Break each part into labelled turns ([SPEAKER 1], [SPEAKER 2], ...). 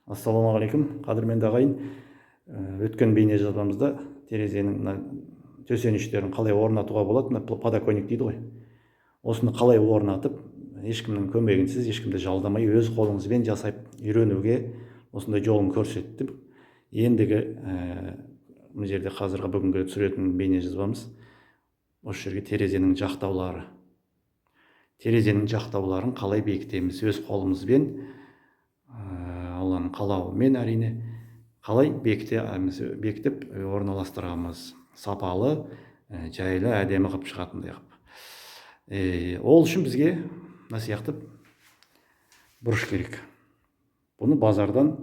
[SPEAKER 1] Ассалаумағалейкум, қадірменді ағайын. Өткен бейне жазбамызда терезенің төсеніштерін қалай орнатуға болады, подоконник дейді ғой. Осыны қалай орнатып, ешкімнің көмегінсіз, ешкімді жалдамай, өз қолыңызбен жасап үйренуге осындай жолын көрсеттім. Ендігі мына жерде қазіргі бүгінгі түсіретін бейне жазбамыз осы жерге терезенің жақтауларын қалай бекітеміз, өз қолымызбен, Алланың қалауымен әрине, қалай бекітіп орналастырамыз, сапалы, жайлы, әдемі қылып шығатындай қылып. Ол үшін бізге мына сияқты бұрыш керек. Бұны базардан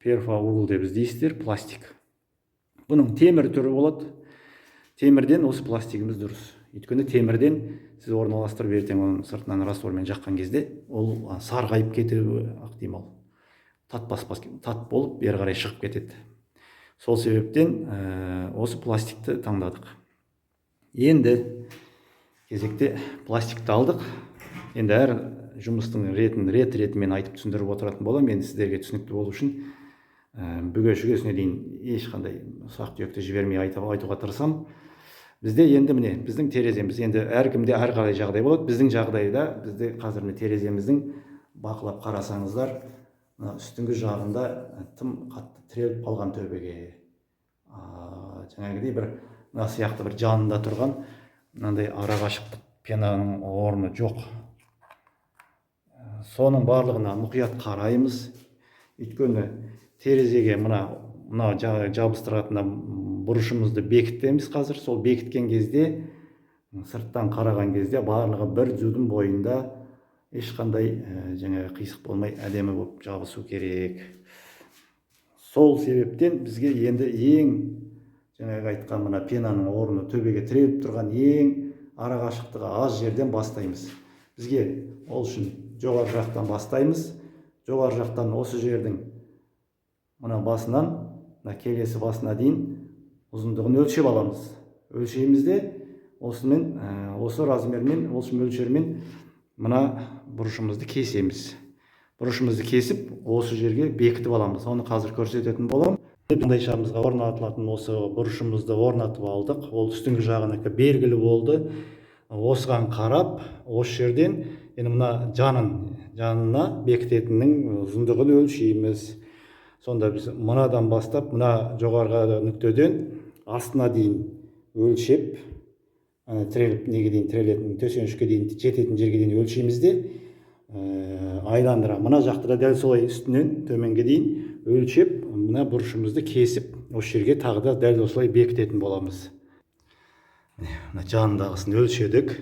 [SPEAKER 1] перфоугол деп іздейсіздер, пластик. Бұның темір түрі болады. Темірден осы пластигіміз дұрыс. Өйткені темірден сіз орналастырып ертең оның сыртынан раствормен жаққан кезде ол сарғайып кетуі ықтимал. Тат болып бері қарай шығып кетеді. Сол себептен осы пластикті таңдадық. Енді кезекте пластикті алдық. Енді әр жұмыстың ретімен айтып түсіндіріп отыратын боламын. Енді сіздерге түсінікті болу үшін бүге-шүгесіне дейін ешқандай ұсақ-түйекті жібермей айтуға тырысамын. Бізде енді міне біздің тереземіз, енді әркімде әрқалай жағдай болады. Біздің жағдайда бізде қазір тереземіздің бақылап қарасаңыздар, үстіңгі жағында тым қатты тіреліп қалған төбеге, жаңағыдай бір мына сияқты бір жанында тұрған мынандай арақашықтық пенаның орны жоқ. Соның барлығына мұқият қараймыз. Өйткені терезеге мына жабыстыратын бұрышымызды бекітеміз қазір. Сол бекіткен кезде, сырттан қараған кезде барлығы бір дзюдің бойында ешқандай қисық болмай әдемі болып жабысу керек. Сол себептен бізге енді ең айтқан мына пенаның орны төбеге тіреліп тұрған ең арақашықтығы аз жерден бастаймыз. Бізге ол үшін жоғары жақтан бастаймыз. Жоғары жақтан осы жердің мына басынан келесі басына дейін ұзындығын өлшеп аламыз. Өлшеймізде осы размермен, осы мөлшермен мына бұрышымызды кесеміз. Бұрышымызды кесіп, осы жерге бекітіп аламыз. Оны қазір көрсететін боламын. Маңдайшамызға орнатылатын осы бұрышымызды орнатып алдық. Ол үстіңгі жағынікі белгілі болды. Осыған қарап, осы жерден мына жанына бекітетіннің ұзындығын өлшейміз. Сонда біз мынадан бастап, мына жоғарғы нүктеден астына дейін өлшеп, тірелетін төсенішке дейін жететін жерге дейін өлшеймізде, айландыра. Мына жақты да дәл солай үстінен төменге дейін өлшеп, мына бұрышымызды кесіп, осы жерге тағы да дәл осылай бекітетін боламыз. Мына жанындағысын өлшедік,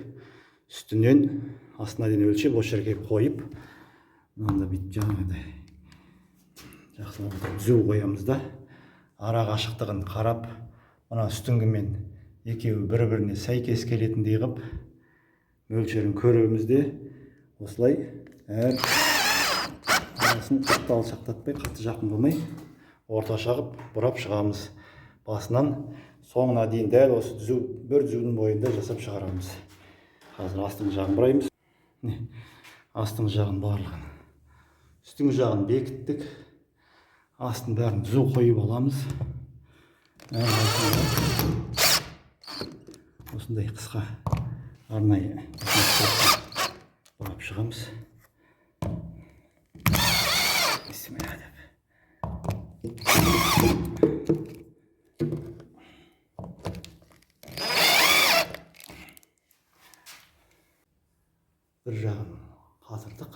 [SPEAKER 1] үстінен астына дейін өлшеп, осы жерге қойып, мында бүйтіп жаңағыдай жақсылап түзу қоямыз да, ара қашықтығын қарап, мына үстіңгімен екеуі бір-біріне сәйкес келетіндей қылып мөлшерін көреміз де, осылай арасын қатты алшақтатпай, қатты жақын қылмай, орташа қылып бұрап шығамыз. Басынан соңына дейін дәл осы бір түзудің бойында жасап шығарамыз. Қазір астыңғы жағын бұраймыз. Астыңғы жағын барлығын. Үстіңгі жағын бекіттік. Астын бәрін түзу қойып аламыз. Осындай қысқа арнайы бұрап шығамыз. Бір жағын қатырдық,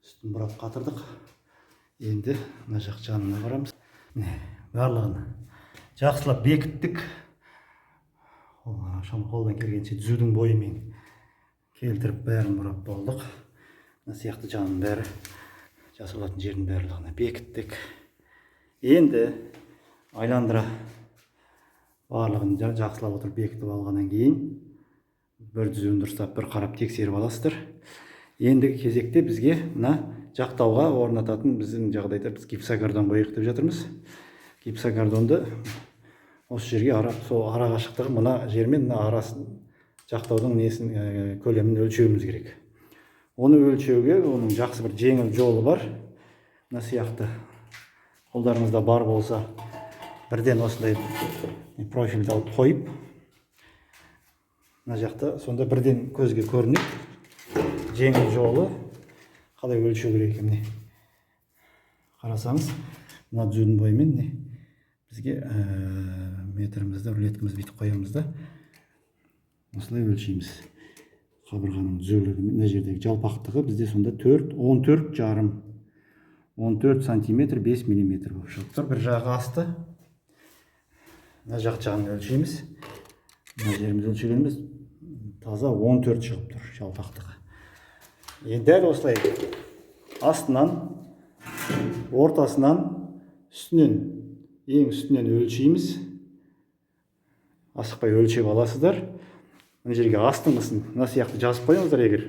[SPEAKER 1] үстін бұрап қатырдық. Енді мына жақ жанына қарамыз. Барлығын жақсылап бекіттік. Қолдан келгенше түзудің бойымен келтіріп бәрін бұрап болдық. Мына сияқты жанның бәрі, жасалатын жердің барлығына бекіттік. Енді айландыра барлығын жақсылап отырып бекітіп алғаннан кейін бір түзуін дұрыстап бір қарап тексеріп аласыздар. Ендігі кезекте бізге мына жақтауға орнататын біздің жағдайда біз гипсокартон қояйық деп жатырмыз. Гипсокартонды осы жерге ара қашықтығы мына жермен мына арасын жақтаудың көлемін өлшеуіміз керек. Оны өлшеуге оның жақсы бір жеңіл жолы бар. Мына сияқты қолдарыңызда бар болса бірден осындай профильді алып қойып, мына жақта сонда бірден көзге көрінеді жеңіл жолы қалай өлшеу керек екенін. Қарасаңыз, мына түзудің бойымен бізге метрімізді, рулеткімізді бүйтіп қоямыз да, осылай өлшейміз. Қабырғаның түзулігі, мына жердегі жалпақтығы бізде сонда 14 сантиметр 5 миллиметр болып шығып тұр. Bir жағы асты. Мына жағын өлшейміз. Мына жеріміз өлшегеніміз таза 14 шығып тұр жалпақтығы. Енді дәл осылай астынан, ортасынан, ең үстінен өлшейміз. Асықпай өлшеп аласыздар. Мына жерге астыңғысын мына сияқты жазып қойыңыздар, егер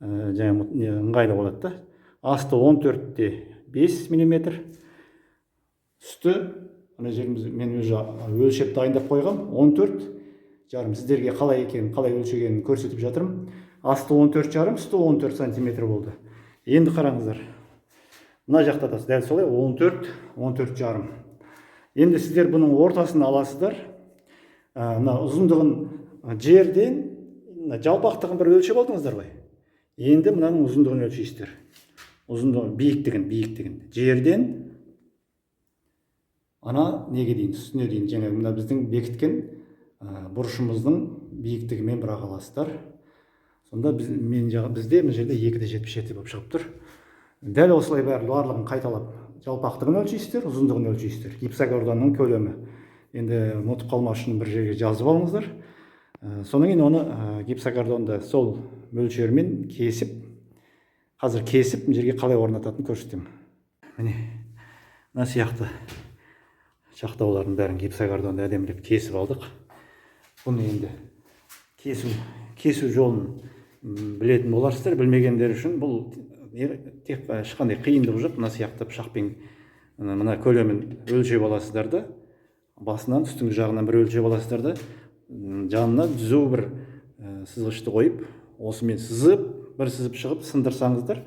[SPEAKER 1] ыңғайлы болады да. Асты 14-те 5 мм, үсті мына жеріміз мен өлшеп дайындап қойғам 14 жарым. Сіздерге қалай өлшегенін көрсетіп жатырмын. Асты 14 жарым, үсті 14 сантиметр болды. Енді қараңыздар. Мына жақта да дәл солай 14 жарым. Енді сіздер бұның ортасын аласыздар. Мына ұзындығын жерден жалпақтығын бір өлшеп алдыңыздар ғой. Енді мынаның ұзындығын өлшейсіздер. Ұзындығын, биіктігін. Жерден ана неге дейін, үстіне дейін, жаңағы мына біздің бекіткен бұрышымыздың биіктігімен бірақ аласыздар. Сонда бізде мына жерде 2,77 болып шығып тұр. Дәл осылай барлығын қайталап, жалпақтығын өлшейсіздер, ұзындығын өлшейсіздер. Гипсогордонның көлемі. Енді ұмытып қалмас үшін бір жерге жазып алыңыздар. Содан кейін оны гипсогордонды сол мөлшермен кесіп, қазір кесіп, жерге қалай орнататынын көрсетемін. Міне, мына сияқты жақтаулардың бәрін гипсогордонды әдемілеп кесіп алдық. Бұны енді кесу жолын білетін боларсыздар. Білмегендер үшін бұл тек ешқандай қиындығы жоқ. Мына сияқты пышақпен мына көлемін өлшеп аласыздар да, басынан үстіңгі жағынан бір өлшеп аласыздар да, жанына түзу бір сызғышты қойып, осымен сызып, бір сызып шығып сындырсаңыздар,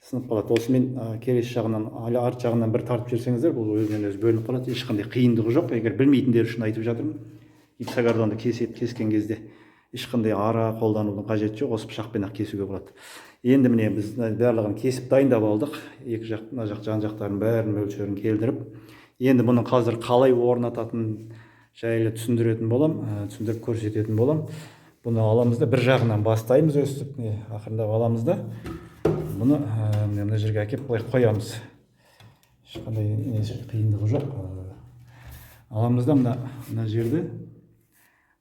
[SPEAKER 1] сынып қалады. Осымен келесі жағынан, арт жағынан бір тартып жүрсеңіздер, бұл өзінен өзі бөлініп қалады. Ешқандай қиындығы жоқ. Егер білмейтіндер үшін айтып жатырмын. Гипсогордонды кескен кезде ешқандай ара қолданудың қажеті жоқ. Осы пышақпен ақ кесуге болады. Енді міне біз барлығын кесіп дайындап алдық. Екі жақ, мына жақ, жан жақтарын бәрін мөлшерін келдіріп, енді бұның қазір қалай орнататынын жайлы түсіндіретін болам, түсіндіріп көрсететін болам. Бұны аламыз да, бір жағынан бастаймыз, өстіп ақырындап аламыз да, бұны мына жерге әкеп қоямыз. Ешқандай қиындығы жоқ. Аламыз да мына жерді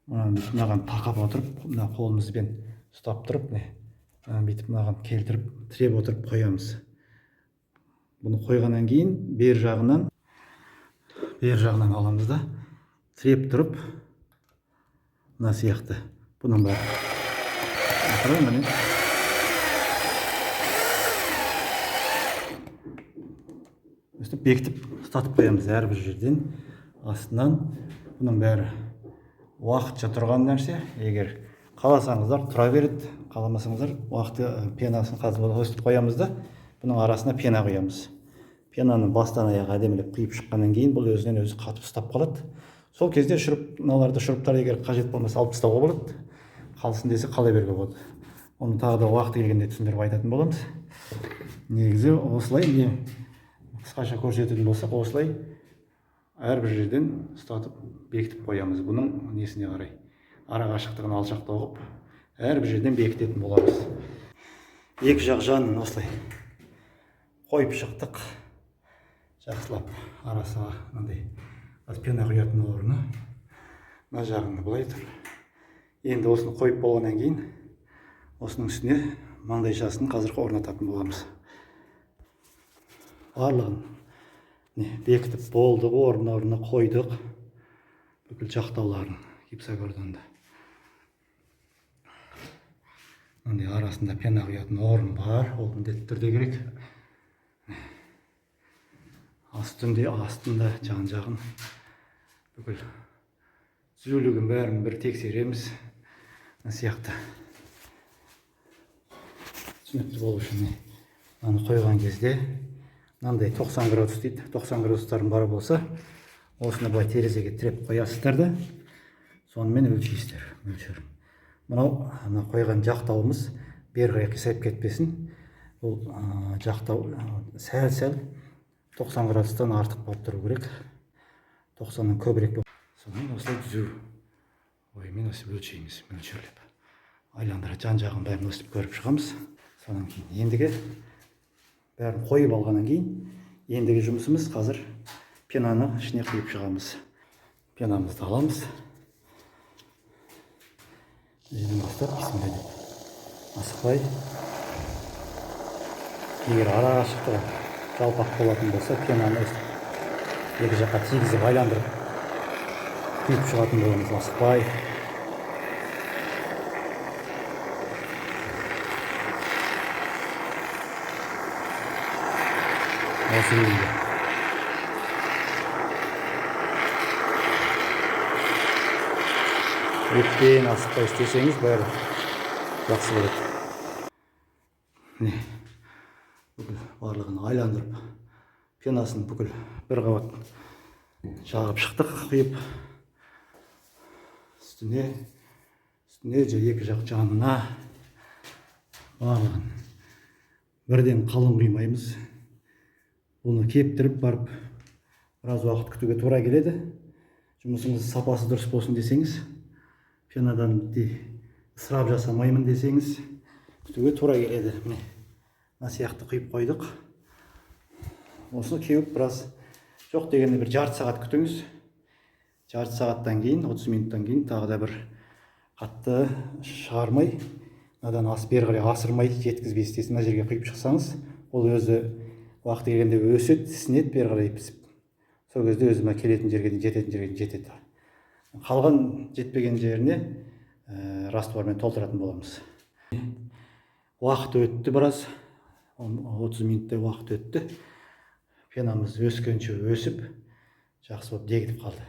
[SPEAKER 1] мынаған тақап отырып, мына қолымызбен ұстап тұрып, бүйтіп мынаған келтіріп, тіреп отырып қоямыз. Бұны қойғаннан кейін бер жағынан аламыз да, тіреп тұрып, мына сияқты. Бұның бәрі. Өстіп бекітіп ұстатып қоямыз әрбір жерден, астынан. Бұның бәрі уақытша тұрған нәрсе. Егер қаласаңыздар тұра береді, қаламасаңыздар уақытты пенасын қазып өстіп қоямыз да, бұның арасына пена құямыз. Пенаны бастан аяқ әдемілеп құйып шыққаннан кейін бұл өзінен өзі қатып ұстап қалады. Сол кезде шуруптар егер қажет болмаса алып тастауға болады. Қалсын десе қала беруге болады. Оны тағы да уақыты келгенде түсіндіріп айтатын боламыз. Негізі осылай, қысқаша көрсететін болсақ, осылай әрбір жерден ұстатып бекітіп қоямыз. Бұның несіне қарай, ара қашықтығын алшақтау қылып, әрбір жерден бекітетін боламыз. Екі жақ жанын осылай қойып шықтық. Жақсылап арасыға мынандай пена құятын орны. Мына жағында былай тұр. Енді осыны қойып болғаннан кейін, осының үстіне маңдайшасын қазір орнататын боламыз. Барлығын бекітіп болды, орнына қойдық. Бүкіл жақтауларын гипсогордонды. Мындай арасында пена құятын орын бар, ол міндетті түрде керек. Астында жан-жағын бүкіл түзулігін бәрін бір тексереміз. Сияқты түсінікті болу үшін мынаны қойған кезде мынандай 90 градус дейді. 90 градустардың бары болса, осыны былай терезеге тіреп қоясыздар да, сонымен өлшейсіздер. Мөлшер. Мынау қойған жақтауымыз бері қарай қисайып кетпесін. Бұл жақтау сәл 90 градустан артық болып тұру керек. 90-нан көбірек. Сонымен осылай түзу оймен өсіп өлшейміз, мөлшерлеп. Айландыра жан-жағын бәрін өстіп көріп шығамыз. Сонан кейін ендігі бәрін қойып алғаннан кейін ендігі жұмысымыз қазір пенаны ішіне құйып шығамыз. Пенамызды аламыз. Жерден бастап бисмилля деп асықпай. Егер ара қашықтығы жалпақ болатын болса, пенаны екі жаққа тигізіп айландырып құйып шығатын боламыз, асықпай. Осы күйінде. Өтпен асықпай істесеңіз бәрі жақсы болады. Міне, бүкіл барлығын айландырып, пенасын бүкіл бір қабат жағып шықтық, құйып. Үстіне екі жақ жанына барлығын бірден қалың құймаймыз. Бұны кептіріп барып, біраз уақыт күтуге тура келеді. Жұмысыңыз сапасы дұрыс болсын десеңіз, пенадан ысырап жасамаймын десеңіз, күтуге тура келеді. Міне, мына сияқты құйып қойдық. Осы кеуіп біраз, жоқ дегенде бір жарты сағат күтіңіз. Жарты сағаттан кейін, 30 минуттан кейін тағы да бір қатты шығармай, надан бері қарай асырмай жеткізбей істесін. Мына жерге құйып шықсаңыз, ол өзі уақыты келгенде өседі, ісінеді, бері қарай пісіп. Сол кезде өзіме келетін жерге дейін жетеді. Қалған жетпеген жеріне раствормен толтыратын боламыз. Уақыт өтті біраз, 30 минуттай уақыт өтті. Пенамыз өскенше өсіп, жақсы болып дегітіп қалды.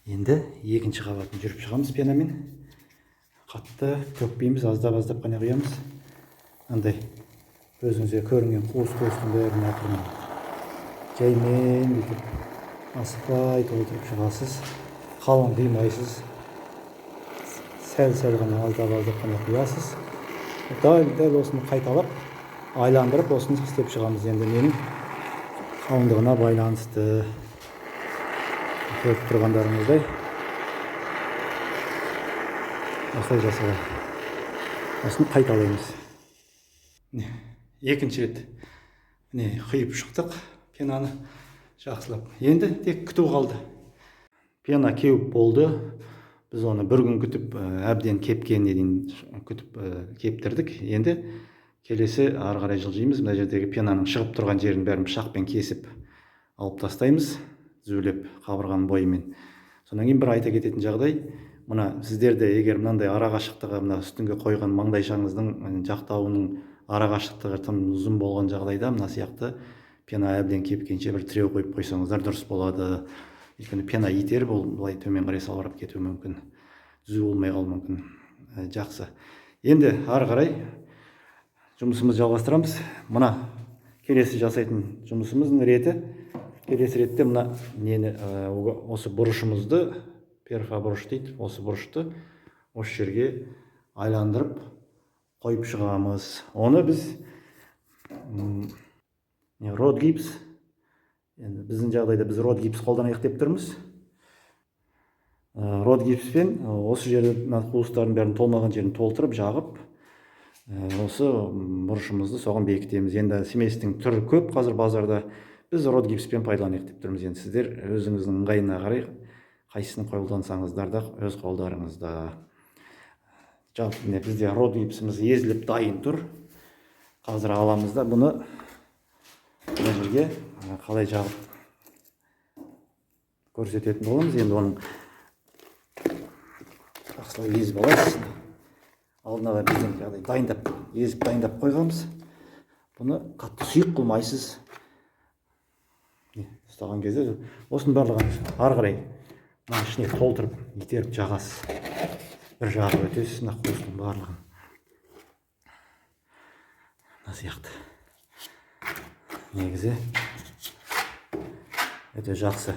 [SPEAKER 1] Енді екінші қабатын жүріп шығамыз пенамен. Қатты төкпейміз, аздап қана құямыз. Андай өзіңізге көрінген қуыс-қуыстың бәрін ақырын жаймен бүйтіп асықпай толтырып шығасыз. Қалың құймайсыз. Сәл ғана аздап қана құясыз. Дәл осыны қайталап, айландырып осыны істеп шығамыз. Енді менің қалыңдығына байланысты. Көріп тұрғандарыңыздай осылай жасалады. Осыны қайталаймыз. Екінші рет құйып шықтық пенаны жақсылап. Енді тек күту қалды. Пена кеуіп болды. Біз оны бір күн күтіп, әбден кепкеніне дейін күтіп кептірдік. Енді келесі ары қарай жылжимыз. Мына жердегі пенаның шығып тұрған жерін бәрін пышақпен кесіп алып тастаймыз, түзулеп қабырғаның бойымен. Сонан кейін бір айта кететін жағдай, мына сіздерде егер мынандай ара қашықтығы, мына үстіңге қойған маңдайшаңыздың жақтауының ара қашықтығы тым ұзын болған жағдайда, мына сияқты пена әбден кепкенше бір тіреу қойып қойсаңыздар дұрыс болады. Өйткені пена итеріп, ол былай төмен қарай салбырап кетуі мүмкін, түзу болмай қалуы мүмкін. Жақсы. Енді ары қарай жұмысымызды жалғастырамыз. Мына келесі жасайтын жұмысымыздың реті, келесі ретте мына осы бұрышымызды, перфобұрыш дейді, осы бұрышты осы жерге айландырып қойып шығамыз. Оны біз род гипс, біздің жағдайда біз род гипс қолданайық деп тұрмыз. Род гипспен осы жерді қуыстардың бәрін толмаған жерін толтырып, жағып, осы бұрышымызды соған бекітеміз. Енді сместің түрі көп қазір базарда. Біз род гипспен пайдаланайық деп тұрмыз. Енді сіздер өзіңіздің ыңғайына қарай қайсысын қолдансаңыздар да өз қолдарыңызда. Жалпы бізде род гипсіміз езіліп дайын тұр. Қазір аламыз да бұны мына жерге қалай жағып көрсететін боламыз. Енді оның жақсылап езіп аласыз. Алдына да біздің дайындап, езіп дайындап қойғанбыз. Бұны қатты сұйық қылмайсыз. Ұстаған кезде осының барлығын ары қарай мына ішіне толтырып, итеріп жағасыз. Бір жағып өтесіз, мына қуыстың барлығын. Мына сияқты. Негізі өте жақсы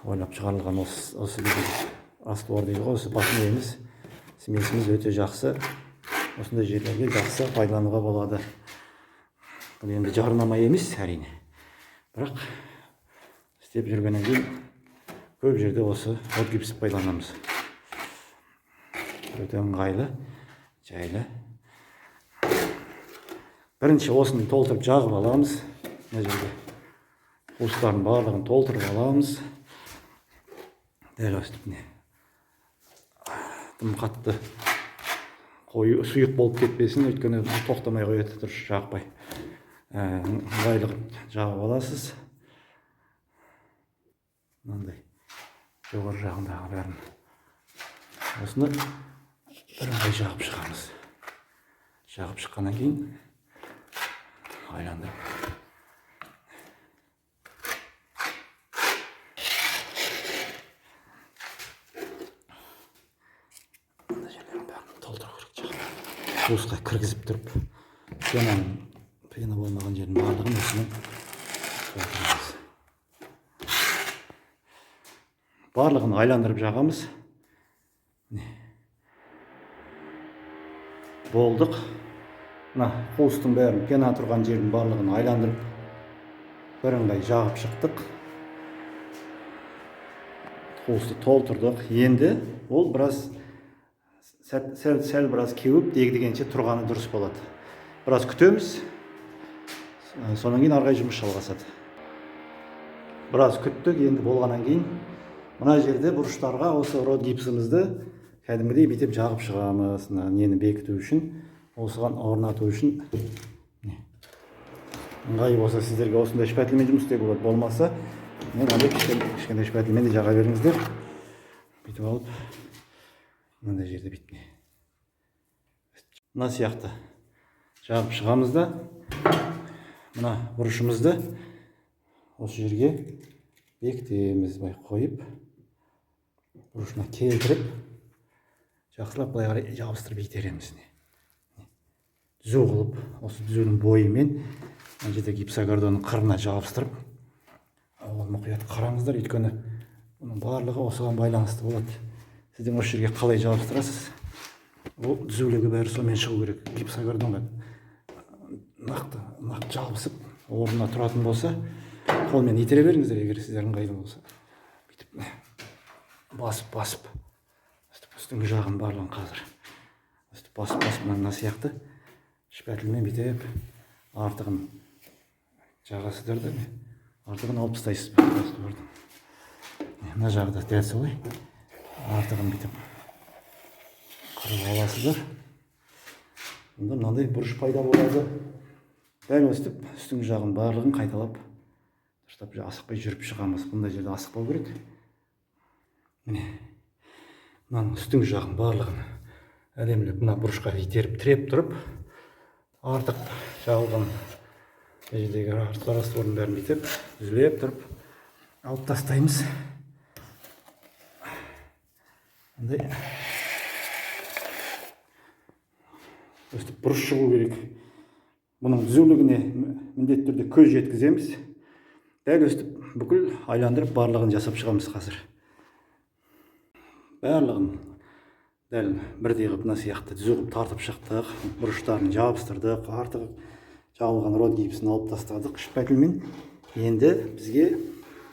[SPEAKER 1] ойлап шығарылған осы раствор дейді ғой, осы батынеміз, смесіміз өте жақсы. Осындай жерлерге жақсы пайдалануға болады. Бұл енді жарнама емес әрине, бірақ істеп жүргеннен кейін көп жерде осы от гипсті пайдаланамыз. Өте ыңғайлы, жайлы. Бірінші осыны толтырып жағып аламыз. Мына жерге қуыстардың барлығын толтырып аламыз. Дәл өстіп не тым қатты сұйық болып кетпесін, өйткені тоқтамай қояды, дұрыс жақпай. Ыңғайлы жағып аласыз. Мынандай жоғары жағындағы бәрін. Осыны бірыңғай жағып шығамыз. Жағып шыққаннан кейін айландырып. Мына жерлерін бәрін толтыру керек жағып. Қуысқа кіргізіп тұрып, пена болмаған жердің барлығын осымен толтырамыз. Барлығын айландырып жағамыз. Болдық. Мына қуыстың бәрін, пена тұрған жердің барлығын айландырып, бірыңғай жағып шықтық. Қуысты толтырдық. Енді ол біраз сәл біраз кеуіп, дегдігенше тұрғаны дұрыс болады. Біраз күтеміз. Сонан кейін арғай жұмыс жалғасады. Біраз күттік, енді болғаннан кейін мына жерде бұрыштарға осы род гипсімізді кәдімгідей бүйтіп жағып шығамыз. Нені бекіту үшін, осыған орнату үшін. Ыңғайы болса сіздерге осындай шпәтілмен жұмыс істеуге болады. Болмаса, мынандай кішкентай шпәтілмен де жаға беріңіздер. Бүйтіп алып, мынандай жерде бүйтіп. Мына сияқты жағып шығамыз да, мына бұрышымызды осы жерге бекітеміз, қойып, бұрышына келтіріп, жақсылап былай қарай жабыстырып итереміз. Түзу қылып, осы түзудің бойымен мына жерде гипсокартонның қырына жабыстырып, ол мұқият қараңыздар, өйткені бұның барлығы осыған байланысты болады. Сіздің осы жерге қалай жабыстырасыз, ол түзулігі бәрі сонымен шығу керек. Гипсокартонға нақты жабысып, орнына тұратын болса, қолмен итере беріңіздер, егер сіздер ыңғайлы болса. Бүйтіп басып, үстіңгі жағын барлығын қазір. Басып, мына сияқты шпәтілмен бүйтіп артығын жағасыздар да, артығын алып тастайсыз. Мына жағы да дәл солай. Артығын бүйтіп қырып аласыздар. Онда мынандай бұрыш пайда болады. Дәл өстіп, үстіңгі жағын барлығын қайталап, дұрыстап асықпай жүріп шығамыз. Бұндай жерде асықпау керек. Міне, мынаның үстіңгі жағын барлығын әдемілеп мына бұрышқа итеріп, тіреп тұрып, артық жағылған жердегі артық раствордың бәрін бүйтіп, үзілеп тұрып, алып тастаймыз. Мындай өстіп бұрыш шығу керек. Бұның түзулігіне міндетті түрде көз жеткіземіз. Дәл өстіп бүкіл айландырып барлығын жасап шығамыз қазір. Барлығын дәл бірдей қылып мына сияқты түзу қылып тартып шықтық. Бұрыштарын жабыстырдық, артық жағылған род гипсін алып тастадық шпәтілмен. Енді бізге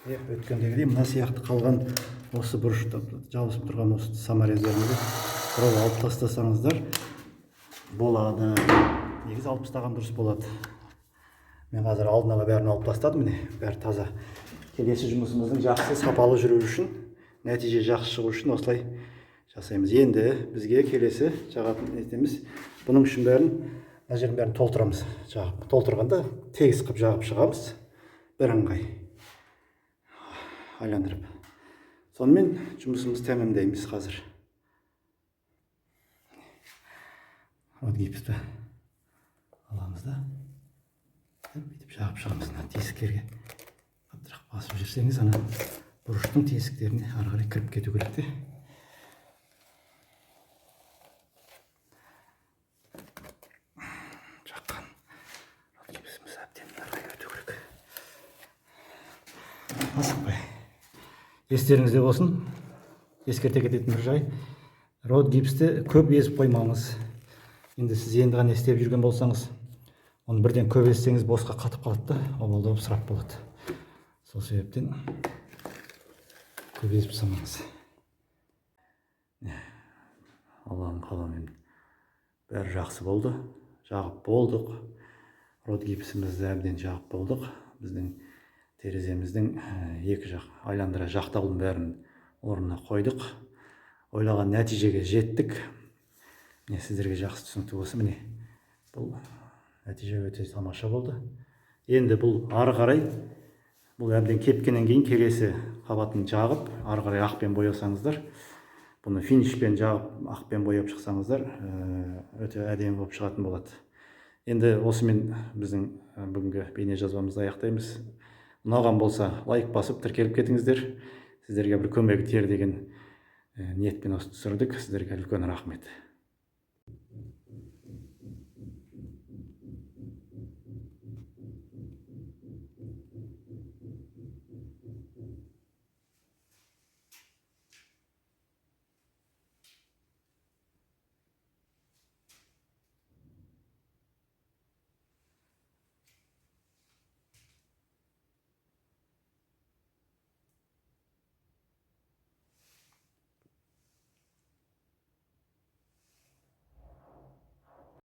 [SPEAKER 1] өткендегідей мына сияқты қалған осы бұрышты жабысып тұрған осы саморезерімізді біраз алып тастасаңыздар болады. Негізі алып тастаған дұрыс болады. Мен қазір алдын ала бәрін алып тастадым, міне, бәрі таза. Келесі жұмысымыздың жақсы сапалы жүру үшін, нәтиже жақсы шығу үшін осылай жасаймыз. Енді бізге келесі жағатын етеміз. Бұның үшін бәрін, мына жерін бәрін толтырамыз. Толтырғанда тегіс қылып жағып шығамыз. Бірыңғай айландырып. Сонымен жұмысымызды тәмамдаймыз қазір. Род гипсті аламыз да, бүйтіп жағып шығамыз. Тесіктерге қаттырақ басып жүрсеңіз, ана бұрыштың тесіктеріне ары қарай кіріп кету керек те. Жаққан род гипсіміз әбден ары қарай өту керек. асықпай. Естеріңізде болсын, ескерте кететін бір жай, рот гипсті көп езіп қоймаңыз. Енді сіз енді ғана істеп жүрген болсаңыз, оны бірден көп езсеңіз босқа қатып қалады да, ол да ысырап болады. Сол себептен көп езіп тастамаңыз. Алланың қалауымен бәрі жақсы болды. Жағып болдық. Рот гипсімізді әбден жағып болдық. Біздің тереземіздің екі жақ айландыра жақтауын бәрін орнына қойдық. Ойлаған нәтижеге жеттік. Міне сіздерге жақсы түсінікті болса, міне бұл нәтиже өте тамаша болды. Енді бұл ары қарай, бұл әбден кепкеннен кейін келесі қабатын жағып, ары қарай ақпен боясаңыздар, бұны финишпен жағып, ақпен бояп шықсаңыздар, өте әдемі болып шығатын болады. Енді осымен біздің бүгінгі бейне жазбамызды аяқтаймыз. Ұнаған болса, лайк басып тіркеліп кетіңіздер. Сіздерге бір көмегі тиер деген ниетпен осы түсірдік. Сіздерге үлкен рахмет.